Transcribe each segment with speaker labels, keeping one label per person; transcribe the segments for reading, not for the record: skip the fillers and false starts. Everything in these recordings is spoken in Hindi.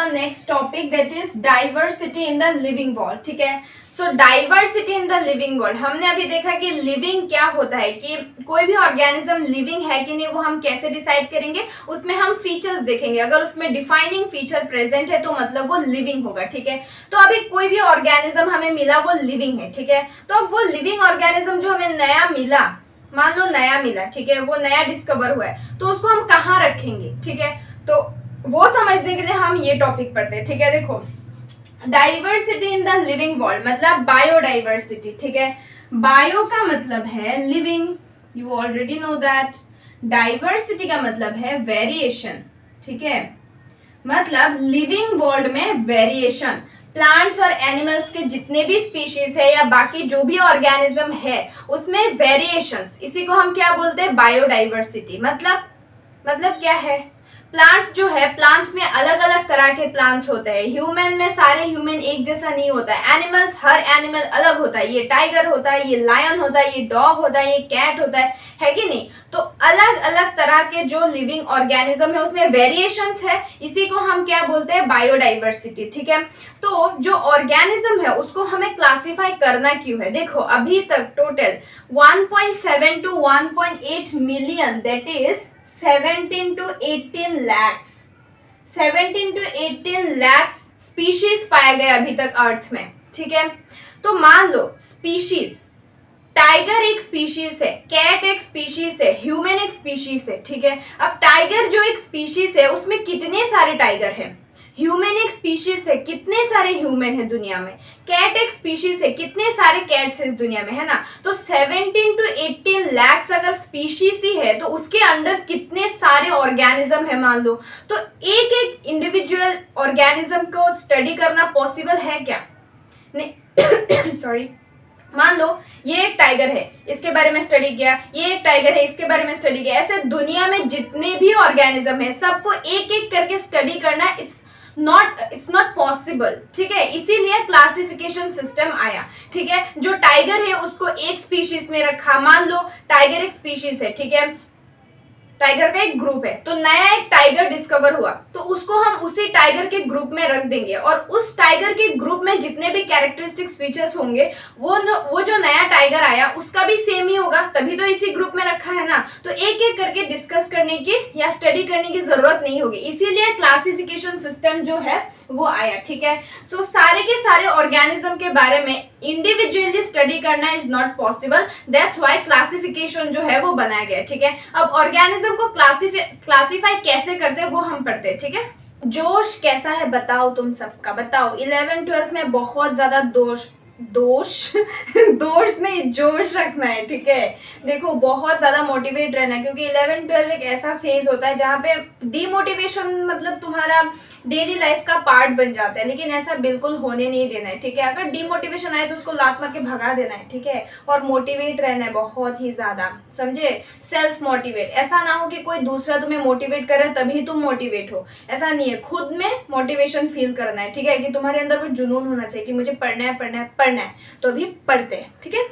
Speaker 1: The next topic that is diversity in the living world. ठीक है, so diversity in the living world, हमने अभी देखा कि लिविंग क्या होता है, कि कोई भी ऑर्गेनिज्म लिविंग है कि नहीं वो हम कैसे डिसाइड करेंगे, उसमें हम फीचर्स देखेंगे। अगर उसमें डिफाइनिंग फीचर प्रेजेंट है तो मतलब वो लिविंग होगा। ठीक है, तो अभी कोई भी ऑर्गेनिज्म हमें मिला वो लिविंग है। ठीक है, तो अब वो लिविंग ऑर्गेनिज्म जो हमें नया मिला, मान लो नया मिला, ठीक है, वो नया डिस्कवर हुआ है, तो उसको हम कहाँ रखेंगे। ठीक है, तो वो समझने के लिए हम ये टॉपिक पढ़ते हैं। ठीक है, देखो diversity in the living world मतलब बायोडाइवर्सिटी। ठीक है, बायो का मतलब है living, you already know that. Diversity का मतलब है वेरिएशन। ठीक है, मतलब लिविंग वर्ल्ड में वेरिएशन, प्लांट्स और एनिमल्स के जितने भी स्पीशीज है या बाकी जो भी ऑर्गेनिज्म है उसमें वेरिएशंस, इसी को हम क्या बोलते हैं, बायोडाइवर्सिटी। मतलब क्या है, प्लांट्स जो है, प्लांट्स में अलग अलग तरह के प्लांट्स होते हैं। ह्यूमन में सारे ह्यूमन एक जैसा नहीं होता है, एनिमल्स हर एनिमल अलग होता है, ये टाइगर होता है, ये लायन होता है, ये डॉग होता है, ये कैट होता है कि नहीं। तो अलग अलग तरह के जो लिविंग ऑर्गेनिज्म है उसमें वेरिएशंस है, इसी को हम क्या बोलते हैं, बायोडाइवर्सिटी। ठीक है, तो जो ऑर्गेनिज्म है उसको हमें क्लासिफाई करना क्यों है, देखो अभी तक total 1.7 to 1.8 million, that is 17 to 18 lakhs, 17 to 18 lakhs species पाए गए अभी तक अर्थ में। ठीक है, तो मान लो स्पीशीज, टाइगर एक स्पीशीज है, कैट एक स्पीशीज है, ह्यूमन एक स्पीशीज है। ठीक है, अब टाइगर जो एक स्पीशीज है उसमें कितने सारे टाइगर हैं, ह्यूमन एक स्पीशीज है, कितने सारे ह्यूमन है दुनिया में, कैट एक स्पीशीज है, कितने सारे कैट्स है इस दुनिया में, है ना। तो 17 to 18 lakhs अगर स्पीशीज ही है तो उसके अंदर कितने सारे ऑर्गेनिज्म है मान लो, तो एक एक इंडिविजुअल ऑर्गेनिज्म को स्टडी करना पॉसिबल है क्या, नहीं सॉरी। मान लो ये एक टाइगर है, इसके बारे में स्टडी किया, ये एक टाइगर है, इसके बारे में स्टडी किया, ऐसे दुनिया में जितने भी ऑर्गेनिज्म है सबको एक एक करके स्टडी करना इट्स नॉट पॉसिबल। ठीक है, इसीलिए क्लासिफिकेशन सिस्टम आया। ठीक है, जो टाइगर है उसको एक स्पीशीज में रखा, मान लो टाइगर एक स्पीशीज है, ठीक है, टाइगर का एक ग्रुप है, तो नया एक टाइगर डिस्कवर हुआ तो उसको हम उसी टाइगर के ग्रुप में रख देंगे, और उस टाइगर के ग्रुप में जितने भी कैरेक्टरिस्टिक्स फीचर्स होंगे वो जो नया टाइगर आया उसका भी सेम ही होगा, तभी तो इसी ग्रुप में रखा है ना। तो एक एक करके डिस्कस करने की या स्टडी करने की जरूरत नहीं होगी, इसीलिए क्लासिफिकेशन सिस्टम जो है वो आया। ठीक है, सो सारे के सारे ऑर्गेनिज्म के बारे में इंडिविजुअली स्टडी करना is not possible, that's why classification जो है वो बनाया गया। ठीक है, अब ऑर्गेनिज्म को क्लासिफाई कैसे करते हैं वो हम पढ़ते हैं। ठीक है, जोश कैसा है बताओ, तुम सबका बताओ। 11 12 में बहुत ज्यादा दोष नहीं, जोश रखना है। ठीक है, देखो बहुत ज्यादा मोटिवेट रहना है, क्योंकि 11 12 एक ऐसा फेज होता है जहाँ पे डिमोटिवेशन मतलब तुम्हारा डेली लाइफ का पार्ट बन जाता है, लेकिन ऐसा बिल्कुल होने नहीं देना है। ठीक है, अगर डिमोटिवेशन आए तो उसको लात मार के भगा देना है। ठीक है, और मोटिवेट रहना है बहुत ही ज्यादा, समझे, सेल्फ मोटिवेट। ऐसा ना हो कि कोई दूसरा तुम्हें मोटिवेट करे तभी तुम मोटिवेट हो, ऐसा नहीं है, खुद में मोटिवेशन फील करना है। ठीक है, कि तुम्हारे अंदर वो जुनून होना चाहिए कि मुझे पढ़ना है पढ़ना है पढ़ना है, तो अभी पढ़ते हैं। ठीक है,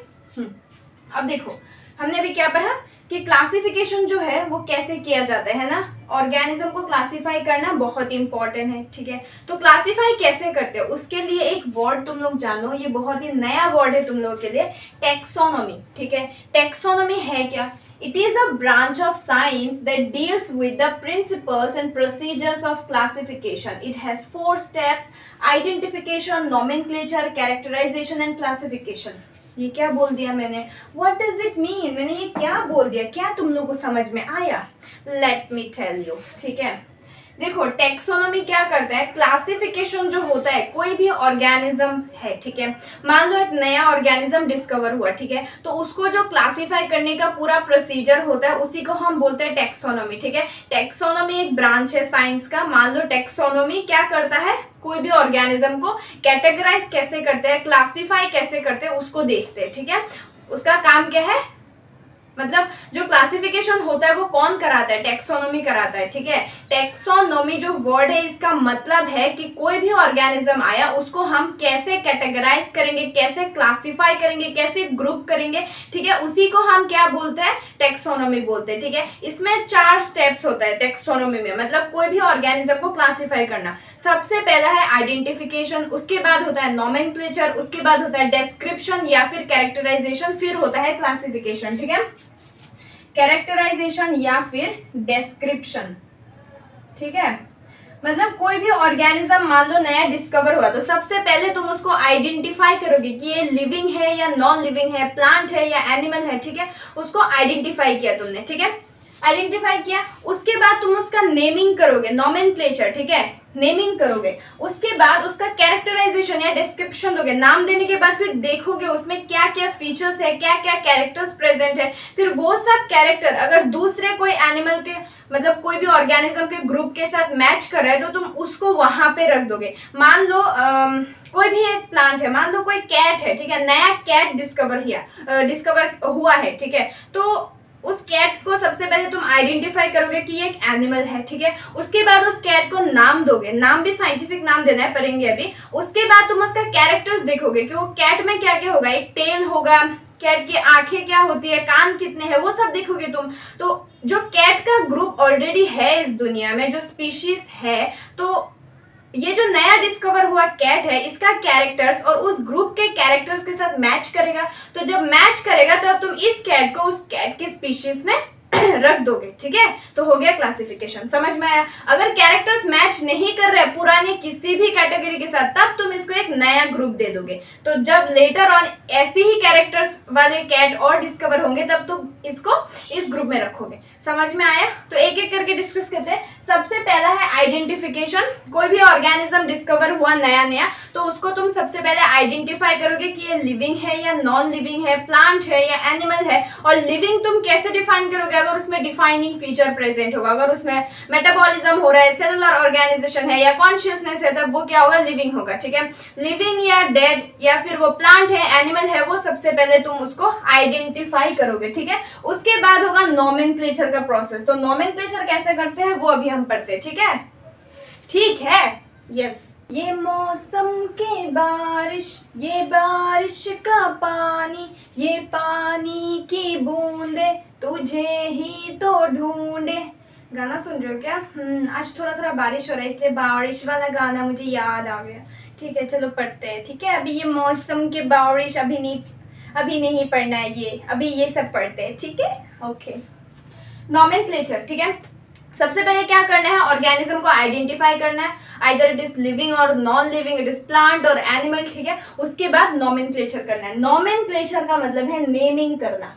Speaker 1: अब देखो हमने अभी क्या पढ़ा कि क्लासिफिकेशन जो है वो कैसे किया जाता है ना, ऑर्गेनिज्म को क्लासिफाई करना बहुत इंपॉर्टेंट है। ठीक है, तो क्लासिफाई कैसे करते हो उसके लिए एक वर्ड तुम लोग जानो, ये बहुत ही नया वर्ड है तुम लोगों के लिए, टेक्सोनॉमी। ठीक है, टेक्सोनॉमी है क्या, it is a branch of science that deals with the principles and procedures of classification. It has 4 steps: identification, nomenclature, characterization and classification. ये क्या बोल दिया मैंने, what does it mean, मैंने ये क्या बोल दिया, क्या तुम लोगों को समझ में आया, let me tell you। ठीक है, देखो टेक्सोनॉमी क्या करता है, क्लासिफिकेशन जो होता है, कोई भी ऑर्गेनिज्म है, ठीक है, मान लो एक नया ऑर्गेनिज्म डिस्कवर हुआ, ठीक है, तो उसको जो क्लासिफाई करने का पूरा प्रोसीजर होता है उसी को हम बोलते हैं टेक्सोनॉमी। ठीक है, टेक्सोनॉमी एक ब्रांच है साइंस का। मान लो टेक्सोनॉमी क्या करता है, कोई भी ऑर्गेनिज्म को कैटेगराइज कैसे करते हैं, क्लासिफाई कैसे करते हैं उसको देखते हैं। ठीक है, उसका काम क्या है, मतलब जो क्लासिफिकेशन होता है वो कौन कराता है, टेक्सोनोमी कराता है, ठीक है। टेक्सोनोमी जो वर्ड है इसका मतलब है कि कोई भी ऑर्गेनिज्म आया उसको हम कैसे कैटेगराइज करेंगे, कैसे क्लासिफाई करेंगे, कैसे ग्रुप करेंगे, ठीक है, उसी को हम क्या बोलते हैं, टेक्सोनोमी बोलते हैं, ठीक है। इसमें 4 स्टेप्स होता है टेक्सोनोमी में, मतलब कोई भी ऑर्गेनिज्म को क्लासिफाई करना। सबसे पहला है आइडेंटिफिकेशन, उसके बाद होता है नोमेनक्लेचर, उसके बाद होता है डिस्क्रिप्शन या फिर कैरेक्टराइजेशन, फिर होता है क्लासिफिकेशन, ठीक है। कैरेक्टराइजेशन या फिर डिस्क्रिप्शन, ठीक है। मतलब कोई भी ऑर्गेनिज्म मान लो नया डिस्कवर हुआ तो सबसे पहले तुम उसको आइडेंटिफाई करोगे कि ये लिविंग है या नॉन लिविंग है, प्लांट है या एनिमल है, ठीक है। उसको आइडेंटिफाई किया तुमने, ठीक है, आइडेंटिफाई किया। उसके बाद तुम उसका नेमिंग करोगे, नोमेनक्लेचर, ठीक है, नेमिंग करोगे। उसके बाद उसका कैरेक्टराइजेशन या डिस्क्रिप्शन दोगे। नाम देने के बाद फिर देखोगे उसमें क्या क्या फीचर्स है, क्या क्या कैरेक्टर्स प्रेजेंट है। फिर वो सब कैरेक्टर अगर दूसरे कोई एनिमल के मतलब कोई भी ऑर्गेनिज्म के ग्रुप के साथ मैच कर रहा है तो तुम उसको वहां पे रख दोगे। मान लो कोई भी एक प्लांट है, मान लो कोई कैट है, ठीक है, नया कैट डिस्कवर हुआ है, ठीक है। तो उस कैट को सबसे पहले तुम आइडेंटिफाई करोगे कि ये एक एनिमल है, ठीक है। उसके बाद उस कैट को नाम दोगे, नाम भी साइंटिफिक नाम देना है, पढ़ेंगे अभी। उसके बाद तुम उसका कैरेक्टर्स देखोगे कि वो कैट में क्या क्या होगा, एक टेल होगा, कैट की आंखें क्या होती है, कान कितने हैं, वो सब देखोगे तुम। तो जो कैट का ग्रुप ऑलरेडी है इस दुनिया में, जो स्पीशीज है, तो ये जो नया डिस्कवर हुआ कैट है इसका कैरेक्टर्स और उस ग्रुप के कैरेक्टर्स के साथ मैच करेगा। तो जब मैच करेगा तब तुम इस कैट को उस कैट के स्पीशीज में रख दोगे, ठीक है। तो हो गया क्लासिफिकेशन, समझ में आया। अगर कैरेक्टर्स मैच नहीं कर रहे पुराने किसी भी कैटेगरी के साथ तब तुम इसको एक नया ग्रुप दे दोगे। तो जब लेटर ऑन ऐसे ही कैरेक्टर्स वाले कैट और डिस्कवर होंगे तब तुम इसको इस ग्रुप में रखोगे। समझ में आया। तो एक एक करके डिस्कस करते हैं। सबसे पहला है आइडेंटिफिकेशन। कोई भी ऑर्गेनिज्म डिस्कवर हुआ नया नया तो उसको तुम सबसे पहले आइडेंटिफाई करोगे कि ये लिविंग है या नॉन लिविंग है, प्लांट है या एनिमल है। और लिविंग तुम कैसे डिफाइन करोगे, अगर उसमें डिफाइनिंग फीचर प्रेजेंट होगा, अगर उसमें मेटाबॉलिज्म हो रहा है, सेलुलर ऑर्गेनाइजेशन है या कॉन्शियसनेस है, तब वो क्या होगा, लिविंग होगा, ठीक है। लिविंग या डेड या फिर वो प्लांट है, एनिमल है, वो सबसे पहले तुम उसको आइडेंटिफाई करोगे, ठीक है। उसके बाद होगा नोमेनक्लेचर का प्रोसेस। तो नोमेनक्लेचर कैसे करते हैं वो अभी हम पढ़ते हैं, ठीक है। ठीक है, यस। ये मौसम के बारिश, ये बारिश का पानी, ये पानी की बूंदे तुझे ही तो ढूंढे। गाना सुन रहे हो क्या? आज थोड़ा थोड़ा बारिश हो रहा है इसलिए बारिश वाला गाना मुझे याद आ गया। ठीक है, चलो पढ़ते हैं, ठीक है। अभी ये मौसम के बारिश अभी नहीं पढ़ना है, ये अभी ये सब पढ़ते हैं, ठीक है। ओके, नोमेनक्लेचर, ठीक है। सबसे पहले क्या करना है, ऑर्गेनिज्म को आइडेंटिफाई करना है, आइदर इट इज लिविंग और non living, it is plant और एनिमल, ठीक है। उसके बाद नोमेनक्लेचर करना है। नोमेनक्लेचर का मतलब है नेमिंग करना,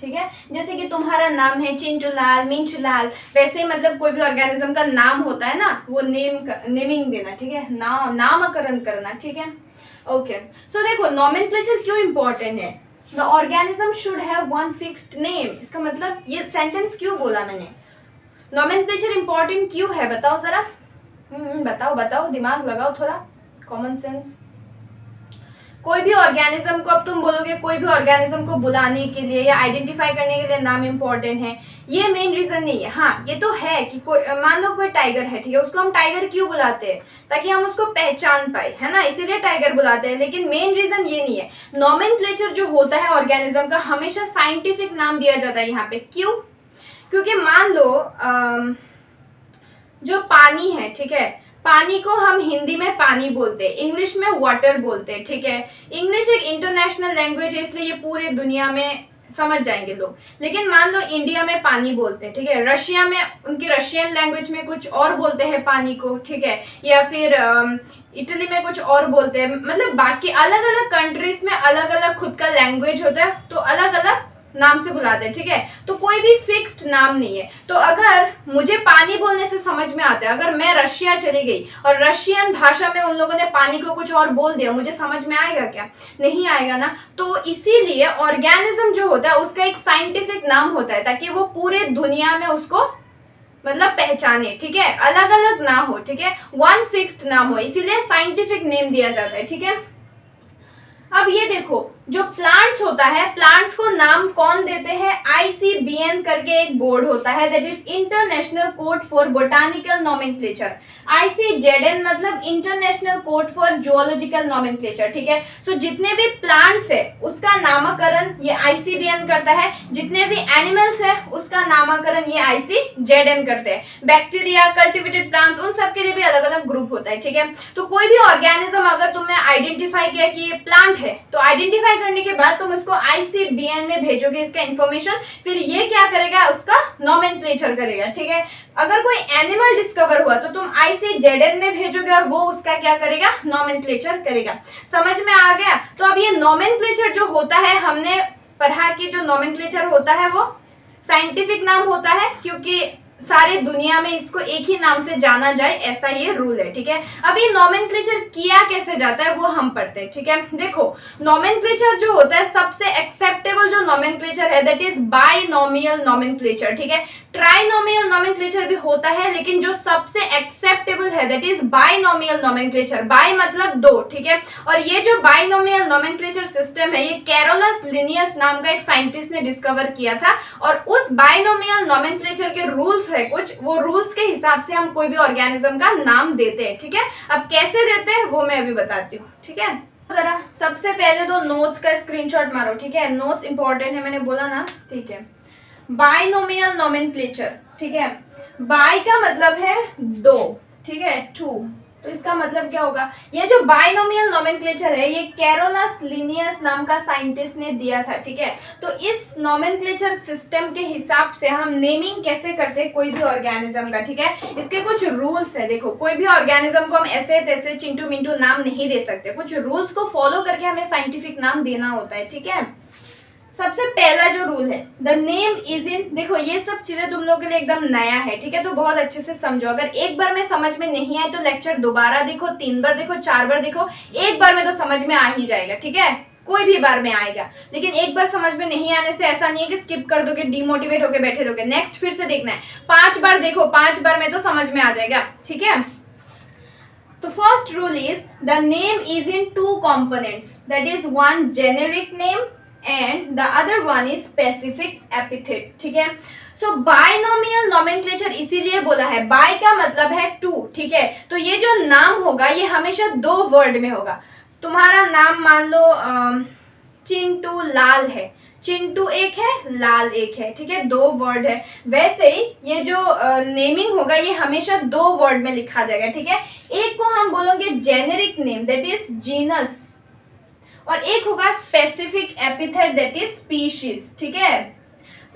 Speaker 1: ठीक है। जैसे कि तुम्हारा नाम है चिंचुलाल, मिंचुलाल, वैसे ही मतलब कोई भी ऑर्गेनिज्म का नाम होता है ना, वो नेमिंग देना, ठीक है, नामकरण करना, ठीक है। ओके, सो देखो नोमेनक्लेचर क्यों इंपॉर्टेंट है। The organism should have one fixed name. इसका मतलब ये सेंटेंस क्यों बोला मैंने, नोमेनक्लेचर इंपॉर्टेंट क्यों है, बताओ जरा। बताओ, दिमाग लगाओ थोड़ा, कॉमन सेंस। कोई भी ऑर्गेनिज्म को, अब तुम बोलोगे कोई भी ऑर्गेनिज्म को बुलाने के लिए या आइडेंटिफाई करने के लिए नाम इंपॉर्टेंट है, ये मेन रीजन नहीं है। हाँ, ये तो है कि कोई, मान लो कोई टाइगर है, ठीक है, उसको हम टाइगर क्यों बुलाते हैं, ताकि हम उसको पहचान पाए, है ना, इसीलिए टाइगर बुलाते हैं। लेकिन मेन रीजन ये नहीं है। नोमेनक्लेचर जो होता है ऑर्गेनिज्म का, हमेशा साइंटिफिक नाम दिया जाता है यहाँ पे। क्यों? क्योंकि मान लो जो पानी है, ठीक है, पानी को हम हिंदी में पानी बोलते हैं, इंग्लिश में वाटर बोलते हैं, ठीक है। इंग्लिश एक इंटरनेशनल लैंग्वेज है इसलिए ये पूरे दुनिया में समझ जाएंगे लोग। लेकिन मान लो इंडिया में पानी बोलते हैं, ठीक है, रशिया में उनकी रशियन लैंग्वेज में कुछ और बोलते हैं पानी को, ठीक है, या फिर इटली में कुछ और बोलते हैं। मतलब बाकी अलग अलग कंट्रीज में अलग अलग खुद का लैंग्वेज होता है, तो अलग अलग नाम से बुलाते हैं, ठीक है। तो कोई भी फिक्स्ड नाम नहीं है। तो अगर मुझे पानी बोलने से समझ में आता है, अगर मैं रशिया चली गई और रशियन भाषा में उन लोगों ने पानी को कुछ और बोल दिया, मुझे समझ में आएगा क्या? नहीं आएगा ना। तो इसीलिए ऑर्गेनिज्म जो होता है उसका एक साइंटिफिक नाम होता है, ताकि वो पूरे दुनिया में उसको मतलब पहचाने, ठीक है, अलग अलग ना हो, ठीक है, वन फिक्स्ड नाम हो, इसीलिए साइंटिफिक नेम दिया जाता है, ठीक है। अब ये देखो, जो प्लांट्स होता है, प्लांट्स को नाम कौन देते हैं? ICBN करके एक बोर्ड होता है, that is international code for botanical nomenclature. ICZN मतलब international code for zoological nomenclature, ठीक है। सो जितने भी प्लांट्स है उसका नामकरण ये ICBN करता है, जितने भी एनिमल्स है उसका नामकरण ये ICZN करते हैं। बैक्टीरिया, कल्टिवेटेड प्लांट्स, उन सब के लिए भी अलग अलग ग्रुप होता है, ठीक है। तो कोई भी ऑर्गेनिज्म अगर तुमने आइडेंटिफाई किया कि ये प्लांट है, तो आइडेंटिफाई करने के बाद तुम इसको ICBN में भेजोगे इसका इंफॉर्मेशन, फिर ये क्या करेगा? उसका नोमेनक्लेचर करेगा, ठीक है। अगर कोई एनिमल डिस्कवर हुआ तो तुम ICZN में भेजोगे और वो उसका क्या करेगा? नोमेनक्लेचर करेगा। समझ में आ गया? तो अब ये नोमेनक्लेचर जो होता है, हमने पढ़ा कि जो नोमेनक्लेचर होता है वो साइंटिफिक नाम होता है, क्योंकि सारे दुनिया में इसको एक ही नाम से जाना जाए, ऐसा ये रूल है, ठीक है। अब ये नोमेनक्लेचर किया कैसे जाता है वो हम पढ़ते हैं, ठीक है। देखो, नोमेनक्लेचर जो होता है, सबसे एक्सेप्टेबल जो नोमेनक्लेचर है दैट इज बाइनोमियल नोमेनक्लेचर, ठीक है। ट्राइनोमियल नोमेनक्लेचर भी होता है, लेकिन जो सबसे एक्सेप्टेबल है that is binomial nomenclature. Bi मतलब दो, ठीक है। और ये जो बाइनोमियल नोमेनक्लेचर सिस्टम है, ये कैरोलस लिनियस नाम का एक साइंटिस्ट ने डिस्कवर किया था, और उस बाइनोमियल नोमेनक्लेचर के रूल्स है कुछ, वो रूल्स के हिसाब से हम कोई भी ऑर्गेनिज्म का नाम देते हैं, ठीक है। अब कैसे देते हैं वो मैं अभी बताती हूँ, ठीक है। जरा सबसे पहले तो नोट्स का स्क्रीनशॉट मारो, ठीक है। नोट्स इंपॉर्टेंट है, मैंने बोला ना, ठीक है। बाइनोमियल नोमेनक्लेचर, ठीक है। बाय का मतलब है दो, ठीक है, टू। तो इसका मतलब क्या होगा? ये जो बाइनोमियल नोमेनक्लेचर है, ये कैरोलस लिनियस नाम का साइंटिस्ट ने दिया था, ठीक है। तो इस नोमेनक्लेचर सिस्टम के हिसाब से हम नेमिंग कैसे करते हैं कोई भी ऑर्गेनिज्म का, ठीक है। इसके कुछ रूल्स है। देखो, कोई भी ऑर्गेनिज्म को हम ऐसे तैसे चिंटू मिंटू नाम नहीं दे सकते, कुछ रूल्स को फॉलो करके हमें साइंटिफिक नाम देना होता है, ठीक है। सबसे पहला जो रूल है, द नेम इज इन, देखो ये सब चीजें तुम लोगों के लिए एकदम नया है, ठीक है। तो बहुत अच्छे से समझो। अगर एक बार में समझ में नहीं आए तो लेक्चर दोबारा देखो, 3 बार देखो, 4 बार देखो, एक बार में तो समझ में आ ही जाएगा, ठीक है। कोई भी बार में आएगा, लेकिन एक बार समझ में नहीं आने से ऐसा नहीं है कि स्किप कर दोगे, डिमोटिवेट होके बैठे रहोगे। नेक्स्ट फिर से देखना है, 5 बार देखो, 5 बार में तो समझ में आ जाएगा, ठीक है। तो first rule is the name is in 2 components, that is one generic name and the other one is specific epithet, ठीक है। सो बाइनोमियल नोमेनक्लेचर इसीलिए बोला है, बाय का मतलब है 2, ठीक है। तो ये जो नाम होगा ये हमेशा 2 वर्ड में होगा। तुम्हारा नाम मान लो चिंटू लाल है, चिंटू एक है, लाल एक है, ठीक है, 2 वर्ड है। वैसे ही ये जो नेमिंग होगा ये हमेशा 2 वर्ड में लिखा जाएगा, ठीक है। एक को हम बोलोगे generic name, that is genus, और एक होगा specific epithet, that is species, ठीक है।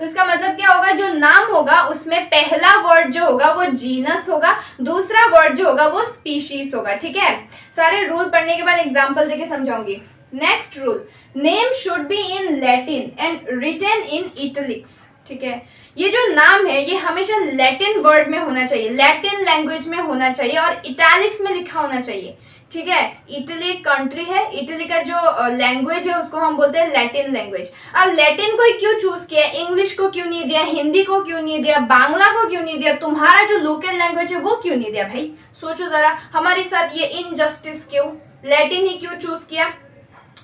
Speaker 1: तो इसका मतलब क्या होगा? जो नाम होगा उसमें पहला वर्ड जो होगा वो जीनस होगा, दूसरा वर्ड जो होगा वो स्पीशीज होगा, ठीक है। सारे रूल पढ़ने के बाद एग्जांपल देके समझाऊंगी। Next rule, name should be in Latin and written in italics, ठीक है। ये जो नाम है ये हमेशा लैटिन वर्ड में होना चाहिए, लैटिन लैंग्वेज में होना चाहिए और इटैलिक्स में लिखा होना चाहिए, ठीक है। इटली कंट्री है, इटली का जो लैंग्वेज है उसको हम बोलते हैं लैटिन लैंग्वेज। अब लैटिन को क्यों चूज किया? इंग्लिश को क्यों नहीं दिया? हिंदी को क्यों नहीं दिया? बांग्ला को क्यों नहीं दिया? तुम्हारा जो लोकल लैंग्वेज है वो क्यों नहीं दिया? भाई सोचो जरा, हमारे साथ ये इनजस्टिस क्यों? लैटिन ही क्यों चूज किया?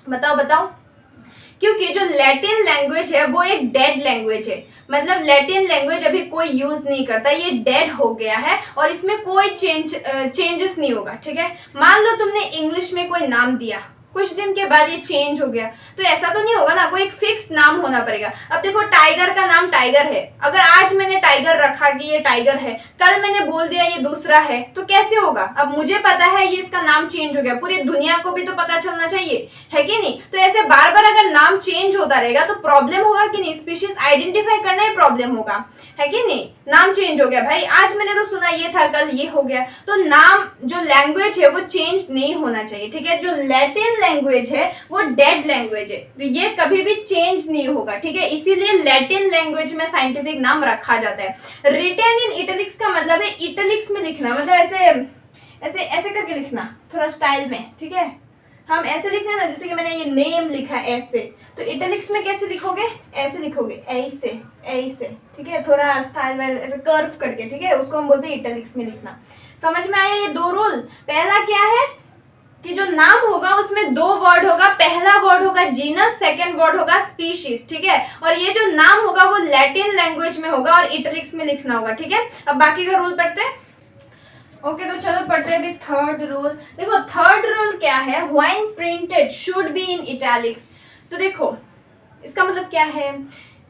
Speaker 1: बताओ बताओ। क्योंकि जो लैटिन लैंग्वेज है वो एक डेड लैंग्वेज है, मतलब लैटिन लैंग्वेज अभी कोई यूज नहीं करता, ये डेड हो गया है और इसमें कोई चेंजेस नहीं होगा, ठीक है। मान लो तुमने इंग्लिश में कोई नाम दिया, कुछ दिन के बाद ये चेंज हो गया, तो ऐसा तो नहीं होगा ना, कोई एक फिक्स्ड नाम होना पड़ेगा। अब देखो, टाइगर का नाम टाइगर है, अगर आज मैंने टाइगर रखा कि ये टाइगर है, कल मैंने बोल दिया ये दूसरा है, तो कैसे होगा? अब मुझे पता है ये इसका नाम चेंज हो गया, पूरी दुनिया को भी तो पता चलना चाहिए, है कि नहीं? तो ऐसे बार बार अगर नाम चेंज होता रहेगा तो प्रॉब्लम होगा कि नहीं? स्पीशीज आइडेंटिफाई करना ही प्रॉब्लम होगा, है कि नहीं? नाम चेंज हो गया, भाई आज मैंने तो सुना ये था, कल ये हो गया, तो नाम जो लैंग्वेज है वो चेंज नहीं होना चाहिए, ठीक है। जो लैटिन लैंग्वेज है वो डेड लैंग्वेज है, तो ये कभी भी चेंज नहीं होगा, ठीक है। इसीलिए लैटिन लैंग्वेज में साइंटिफिक नाम रखा जाता है। रिटन इन इटलिक्स का मतलब है इटलिक्स में लिखना, मतलब ऐसे ऐसे ऐसे करके लिखना, थोड़ा स्टाइल में, ठीक है। हम ऐसे लिखते हैं ना, जैसे कि मैंने ये नेम लिखा ऐसे, तो इटलिक्स में कैसे लिखोगे? ऐसे लिखोगे, ऐसे ऐसे, ठीक है, थोड़ा स्टाइल वाइल ऐसे कर्व करके, ठीक है, उसको हम बोलते हैं इटलिक्स में लिखना। समझ में आया ये 2 रूल? पहला क्या है कि जो नाम होगा उसमें दो वर्ड होगा, पहला वर्ड होगा जीनस, सेकंड वर्ड होगा स्पीशीज, ठीक है। और ये जो नाम होगा वो लैटिन लैंग्वेज में होगा और इटैलिक्स में लिखना होगा, ठीक है। अब बाकी का रूल पढ़ते हैं। ओके तो चलो पढ़ते हैं अभी थर्ड रूल। देखो थर्ड रूल क्या है, when printed should be in italics. तो देखो इसका मतलब क्या है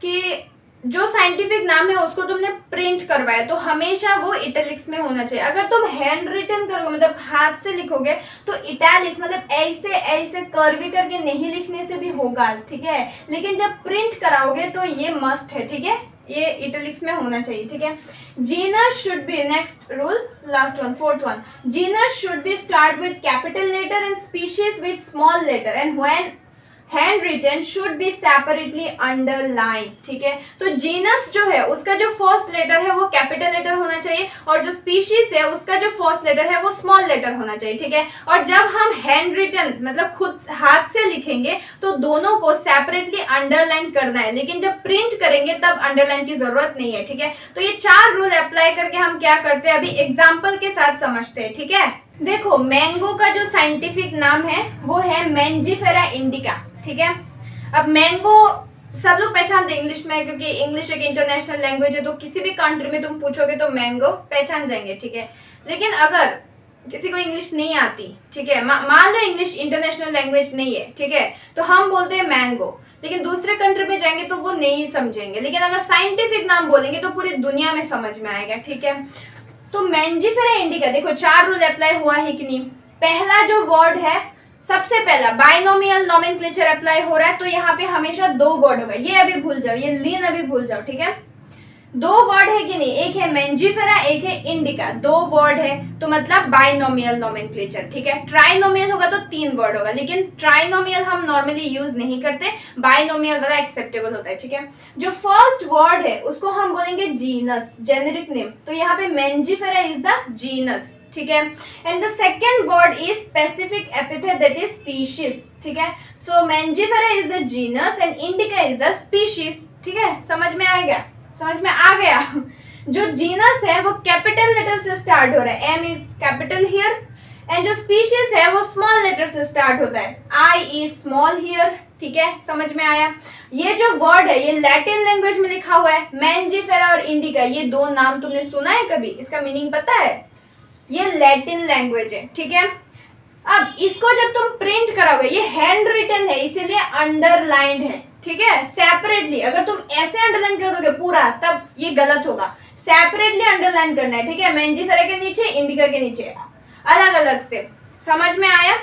Speaker 1: कि जो साइंटिफिक नाम है उसको तुमने प्रिंट करवाया तो हमेशा वो इटैलिक्स में होना चाहिए। अगर तुम हैंड रिटन करोगे मतलब हाथ से लिखोगे तो इटैलिक्स मतलब ऐसे ऐसे कर्वी करके नहीं लिखने से भी होगा, ठीक है। लेकिन जब प्रिंट कराओगे तो ये मस्ट है, ठीक है, ये इटैलिक्स में होना चाहिए, ठीक है। Genus should be, next rule last one fourth one, genus should be start with capital letter and species with small letter and when handwritten should be separately underline, ठीक है। तो जीनस जो है उसका जो फर्स्ट लेटर है वो कैपिटल लेटर होना चाहिए और जो स्पीशीज है उसका जो फर्स्ट लेटर है वो स्मॉल लेटर होना चाहिए, ठीक है। और जब हम हैंड रिटन मतलब खुद हाथ से लिखेंगे तो दोनों को सेपरेटली अंडरलाइन करना है, लेकिन जब प्रिंट करेंगे तब अंडरलाइन की जरूरत नहीं है, ठीक है। तो ये 4 रूल अप्लाई करके हम क्या करते हैं अभी एग्जाम्पल के साथ समझते हैं, ठीक है। देखो मैंगो का जो साइंटिफिक नाम है वो है मैंजीफेरा इंडिका, ठीक है। अब मैंगो सब लोग पहचानते हैं इंग्लिश में, क्योंकि इंग्लिश एक इंटरनेशनल लैंग्वेज है, तो किसी भी कंट्री में तुम पूछोगे तो मैंगो पहचान जाएंगे, ठीक है। लेकिन अगर किसी को इंग्लिश नहीं आती, ठीक है, मान लो इंग्लिश इंटरनेशनल लैंग्वेज नहीं है, ठीक है, तो हम बोलते हैं मैंगो, लेकिन दूसरे कंट्री में जाएंगे तो वो नहीं समझेंगे। लेकिन अगर साइंटिफिक नाम बोलेंगे तो पूरी दुनिया में समझ में आएगा, ठीक है। तो मैंजीफेरा इंडिका देखो 4 रूल अप्लाई हुआ है कि नहीं। पहला जो वर्ड है सबसे पहला बाइनोमियल नोमेनक्लेचर अप्लाई हो रहा है, तो यहाँ पे हमेशा 2 वर्ड होगा, ये अभी भूल जाओ, ये लीन अभी भूल जाओ, ठीक है। 2 वर्ड है कि नहीं, एक है मैंजीफेरा एक है इंडिका, 2 वर्ड है तो मतलब बाइनोमियल नोमेनक्लेचर, ठीक है। ट्राइनोमियल होगा तो 3 वर्ड होगा, लेकिन ट्राइनोमियल हम नॉर्मली यूज नहीं करते, बाइनोमियल वाला एक्सेप्टेबल होता है, ठीक है। जो फर्स्ट वर्ड है उसको हम बोलेंगे जीनस, जेनेरिक नेम, तो यहाँ पे मैंजीफेरा इज द जीनस, ठीक है। And the second word is specific epithet that is species, ठीक है। So Mangifera is the genus and indica is the species, ठीक है। समझ में आएगा, समझ में आ गया। जो जीनस है वो कैपिटल लेटर से स्टार्ट हो रहा है, M is capital here, and जो स्पीशीज है वो स्मॉल लेटर से स्टार्ट होता है, आई इज स्मॉल हियर, ठीक है। समझ में आया। ये जो वर्ड है ये लैटिन लैंग्वेज में लिखा हुआ है, मैंजीफेरा और इंडिका, ये 2 नाम तुमने सुना है कभी, इसका मीनिंग पता है, ये लैटिन लैंग्वेज है, ठीक है। अब इसको जब तुम प्रिंट कराओगे, ये हैंड रिटन है इसीलिए अंडरलाइंड है, ठीक है। सेपरेटली अगर तुम ऐसे अंडरलाइन कर दोगे पूरा तब ये गलत होगा, सेपरेटली अंडरलाइन करना है, ठीक है। मैंजीफेरा के नीचे इंडिका के नीचे अलग अलग से, समझ में आया,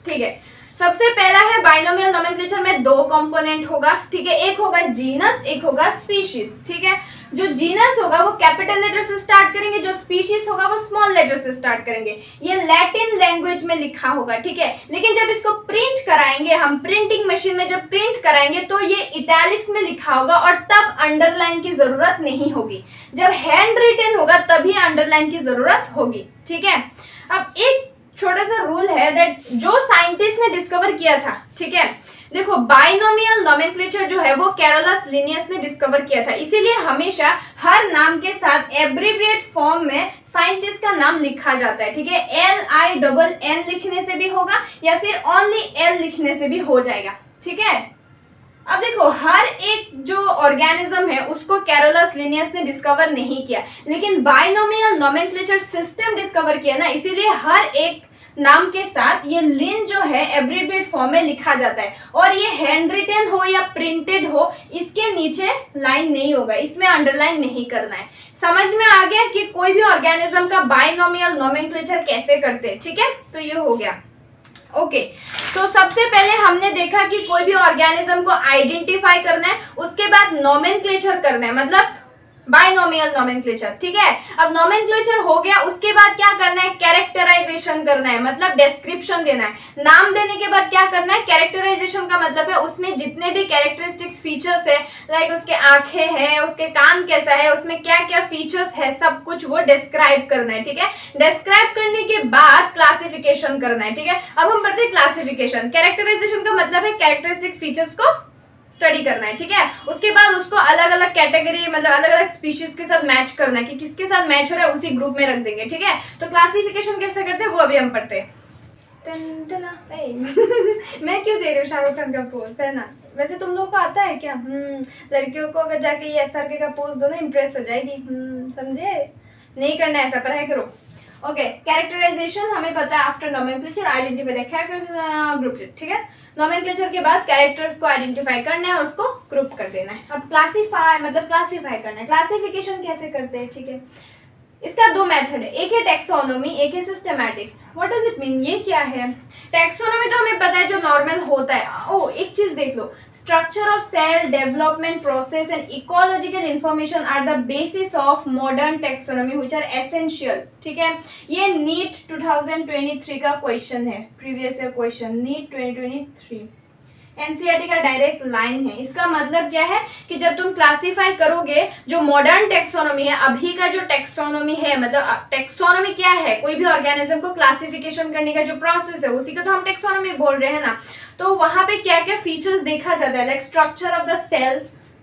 Speaker 1: ठीक है। सबसे पहला है बाइनोमियल नोमेनक्लेचर में 2 कंपोनेंट होगा, ठीक है, एक होगा जीनस एक होगा स्पीशीज, ठीक है। जो जीनस होगा वो कैपिटल लेटर से स्टार्ट करेंगे, जो स्पीशीज होगा वो स्मॉल लेटर से स्टार्ट करेंगे, ये लैटिन लैंग्वेज में लिखा होगा, ठीक है। लेकिन जब इसको प्रिंट कराएंगे हम प्रिंटिंग मशीन में, जब प्रिंट कराएंगे तो ये इटैलिक्स में लिखा होगा और तब अंडरलाइन की जरूरत नहीं होगी, जब हैंड रिटन होगा तभी अंडरलाइन की जरूरत होगी, ठीक है। अब एक छोटा सा रूल है दैट जो साइंटिस्ट ने डिस्कवर किया था, ठीक है, देखो बाइनोमियल नोमेनक्लेचर जो है वो कैरोलस लिनियस ने डिस्कवर किया था, इसीलिए हमेशा हर नाम के साथ एब्रिविएट फॉर्म में साइंटिस्ट का नाम लिखा जाता है, ठीक है। LINN लिखने से भी होगा या फिर ओनली L लिखने से भी हो जाएगा, ठीक है। अब देखो हर एक जो ऑर्गेनिज्म है उसको कैरोलस लिनियस ने डिस्कवर नहीं किया, लेकिन बाइनोमियल नोमेनक्लेचर सिस्टम डिस्कवर किया ना, इसीलिए हर एक नाम के साथ ये लिन जो है एब्रिविएट फॉर्म में लिखा जाता है, और ये हैंड रिटन हो या प्रिंटेड हो इसके नीचे लाइन नहीं होगा, इसमें अंडरलाइन नहीं करना है। समझ में आ गया कि कोई भी ऑर्गेनिज्म का बाइनोमियल नोमेनक्लेचर कैसे करते हैं, ठीक है। तो ये हो गया, ओके। तो सबसे पहले हमने देखा कि कोई भी ऑर्गेनिज्म को आइडेंटिफाई करना है, उसके बाद नोमेनक्लेचर करना है, मतलब बाइनोमियल नोमेनक्लेचर, ठीक है। अब नोमेनक्लेचर हो गया, उसके बाद क्या करना है, कैरेक्टराइजेशन करना है, मतलब डिस्क्रिप्शन देना है। नाम देने के बाद क्या करना है, कैरेक्टराइजेशन का मतलब है उसमें जितने भी कैरेक्टरिस्टिक्स फीचर्स है, लाइक उसके आंखें हैं, उसके कान कैसा है, उसमें क्या क्या फीचर्स है, सब कुछ वो डिस्क्राइब करना है, ठीक है। डिस्क्राइब करने के बाद क्लासिफिकेशन करना है, ठीक है। अब हम बढ़ते हैं क्लासिफिकेशन। कैरेक्टराइजेशन का मतलब है कैरेक्टरिस्टिक फीचर्स को स्टडी करना है, ठीक है। उसके बाद उसको अलग अलग कैटेगरी मतलब अलग अलग स्पीशीज के साथ मैच करना है कि किसके साथ मैच हो रहा है उसी ग्रुप में रख देंगे, ठीक है। तो क्लासिफिकेशन कैसे करते हैं वो अभी हम पढ़ते हैं। टन टना ए, मैं क्यों दे रही हूँ शाहरुख खान का पोज, है ना? वैसे तुम लोगों को आता है क्या? लड़कियों को अगर जाके ये SRK का पोज दो ना, इम्प्रेस हो जाएगी। समझे? नहीं करना ऐसा, पढ़ाई करो। ओके, कैरेक्टराइजेशन हमें पता है, after nomenclature identify the characters, group it, ठीक है? नोमेनक्लेचर के बाद कैरेक्टर्स को आइडेंटिफाई करना है और उसको ग्रुप कर देना है। अब क्लासीफाई मतलब क्लासीफाई करना है। क्लासिफिकेशन कैसे करते हैं, ठीक है? इसका दो मेथड है, एक है टेक्सोनोमी, एक है systematics. What does it mean? ये क्या है? टेक्सोनोमी तो हमें पता है जो नॉर्मल होता है। ओ एक चीज देख लो, structure of cell, development process and ecological information are the basis of modern taxonomy which are essential, ठीक है? ये नीट 2023 का क्वेश्चन है, previous year question, NEET 2023 NCERT का डायरेक्ट लाइन है। इसका मतलब क्या है कि जब तुम क्लासिफाई करोगे, जो मॉडर्न टेक्सोनोमी है, अभी का जो टेक्सोनोमी है, मतलब टेक्सोनोमी क्या है? कोई भी ऑर्गेनिज्म को क्लासिफिकेशन करने का जो प्रोसेस है, उसी को तो हम टेक्सोनोमी बोल रहे हैं ना। तो वहां पे क्या क्या फीचर्स देखा जाता है, like structure of the cell,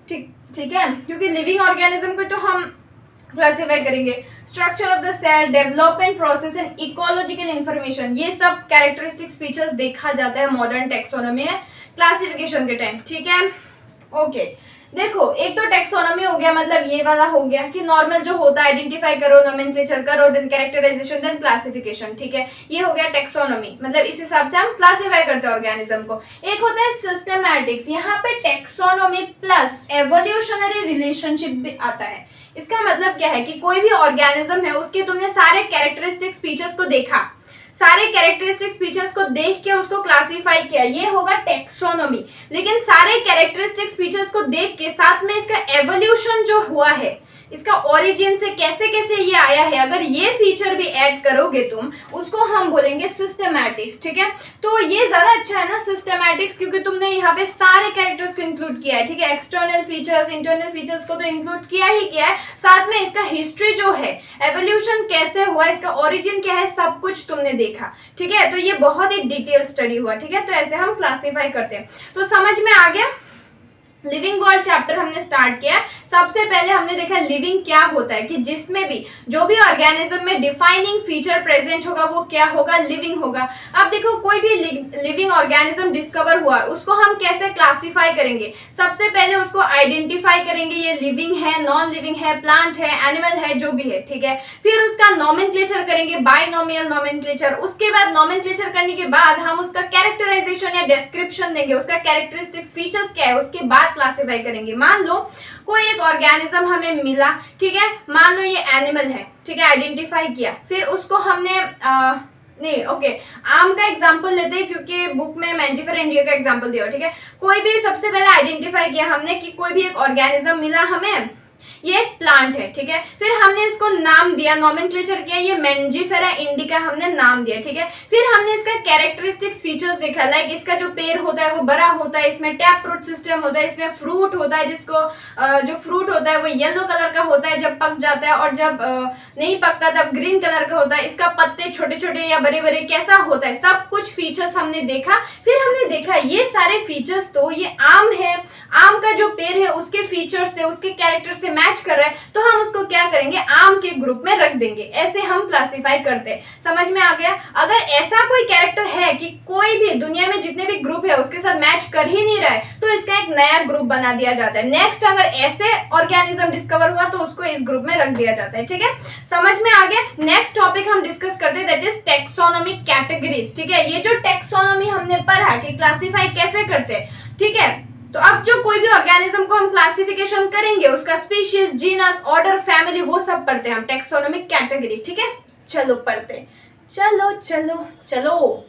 Speaker 1: ठीक है? क्योंकि लिविंग ऑर्गेनिज्म को तो हम क्लासिफाई करेंगे, structure of the cell, development process and ecological information, ये सब कैरेक्टरिस्टिक्स फीचर्स देखा जाता है मॉडर्न टेक्सोनोमी में क्लासिफिकेशन के टाइम, ठीक है? ओके, देखो एक तो टेक्सोनोमी हो गया, मतलब ये वाला हो गया कि नॉर्मल जो होता है, आइडेंटिफाई करो, नोमेनक्लेचर करो, देन कैरेक्टराइजेशन, देन क्लासिफिकेशन, ठीक है? ये हो गया टेक्सोनोमी, मतलब इस हिसाब से हम क्लासिफाई करते हैं ऑर्गेनिज्म को। एक होता है सिस्टमैटिक्स, यहाँ पे टेक्सोनोमी प्लस एवोल्यूशनरी रिलेशनशिप भी आता है। इसका मतलब क्या है कि कोई भी ऑर्गेनिज्म है, उसके तुमने सारे कैरेक्टरिस्टिक्स फीचर्स को देखा, सारे कैरेक्टरिस्टिक्स फीचर्स को देख के उसको क्लासिफाई किया, ये होगा टेक्सोनोमी। लेकिन सारे कैरेक्टरिस्टिक्स फीचर्स को देख के साथ में इसका एवोल्यूशन जो हुआ है, इसका ओरिजिन से कैसे कैसे ये आया है, अगर ये फीचर भी ऐड करोगे तुम, उसको हम बोलेंगे सिस्टमैटिक्स, ठीक है? तो ये ज्यादा अच्छा है ना सिस्टमैटिक्स, क्योंकि तुमने यहाँ पे सारे कैरेक्टर्स को इंक्लूड किया है, ठीक है? एक्सटर्नल फीचर्स, इंटरनल फीचर्स को तो इंक्लूड किया ही किया है, साथ में इसका हिस्ट्री जो है, एवोल्यूशन कैसे हुआ, इसका ओरिजिन क्या है, सब कुछ तुमने देखा, ठीक है? तो ये बहुत ही डिटेल स्टडी हुआ, ठीक है? तो ऐसे हम क्लासीफाई करते हैं। तो समझ में आ गया? लिविंग वर्ल्ड चैप्टर हमने स्टार्ट किया। सबसे पहले हमने देखा लिविंग क्या होता है, कि जिसमें भी जो भी ऑर्गेनिज्म में डिफाइनिंग फीचर प्रेजेंट होगा वो क्या होगा, लिविंग होगा। अब देखो कोई भी लिविंग ऑर्गेनिज्म डिस्कवर हुआ, उसको हम कैसे क्लासिफाई करेंगे? सबसे पहले उसको आइडेंटिफाई करेंगे, ये लिविंग है, नॉन लिविंग है, प्लांट है, एनिमल है, जो भी है, ठीक है? फिर उसका नोमेनक्लेचर करेंगे, बाइनोमियल नोमेनक्लेचर। उसके बाद नोमेनक्लेचर करने के बाद हम उसका कैरेक्टराइजेशन या डिस्क्रिप्शन देंगे, उसका कैरेक्टरिस्टिक्स फीचर्स क्या है, उसके बाद क्लासिफाई करेंगे। मान लो कोई एक ऑर्गेनिज्म हमें मिला, ठीक है? मान लो ये एनिमल है, ठीक है? आइडेंटिफाई किया, फिर उसको हमने नहीं, ओके, आम का एग्जांपल लेते हैं क्योंकि बुक में मैंजिफेरा इंडिया का एग्जांपल दिया, ठीक है? कोई भी सबसे पहले आइडेंटिफाई किया हमने कि कोई भी एक ऑर्गेनिज्म मिला हमें, ये एक प्लांट है, ठीक है? फिर हमने इसको नाम दिया, नोमेनक्लेचर किया, ये मैंजिफेरा इंडिका हमने नाम दिया, ठीक है? फिर हमने इसका कैरेक्टरिस्टिक्स फीचर्स देखा, लाइक इसका जो पेड़ होता है वो बड़ा होता है, इसमें टैप रूट सिस्टम होता है, इसमें फ्रूट होता है, जिसको जो फ्रूट होता है वो येलो कलर का होता है जब पक जाता है, और जब नहीं पकता तब ग्रीन कलर का होता है। इसका पत्ते छोटे छोटे या बड़े बड़े कैसा होता है, सब कुछ फीचर्स हमने देखा। फिर हमने देखा ये सारे फीचर्स तो ये आम है, आम का जो पेड़ है उसके फीचर्स से, उसके कैरेक्टर से मैच कर रहा है, तो हम उसको क्या करेंगे, आम के ग्रुप में रख देंगे। ऐसे हम क्लासिफाई करते हैं। समझ में आ गया? अगर ऐसा कोई कैरेक्टर है कि कोई भी दुनिया में जितने भी ग्रुप है उसके साथ मैच कर ही नहीं रहा है, तो इसका एक नया ग्रुप बना दिया जाता है। नेक्स्ट अगर ऐसे ऑर्गेनिज्म डिस्कवर हुआ तो उसको इस ग्रुप में रख दिया जाता है, ठीक है? समझ में आ गया? नेक्स्ट टॉपिक हम डिस्कस करते हैं, दैट इज टेक्सोनोमिक कैटेगरीज, ठीक है? ये जो टेक्सोनोमी हमने पढ़ा कि क्लासिफाई कैसे करते हैं, ठीक है? तो अब जो कोई भी ऑर्गेनिज्म को हम क्लासिफिकेशन करेंगे, उसका स्पीशीज, जीनस, ऑर्डर, फैमिली, वो सब पढ़ते हैं हम, टेक्सोनोमिक कैटेगरी, ठीक है? चलो पढ़ते, चलो चलो चलो।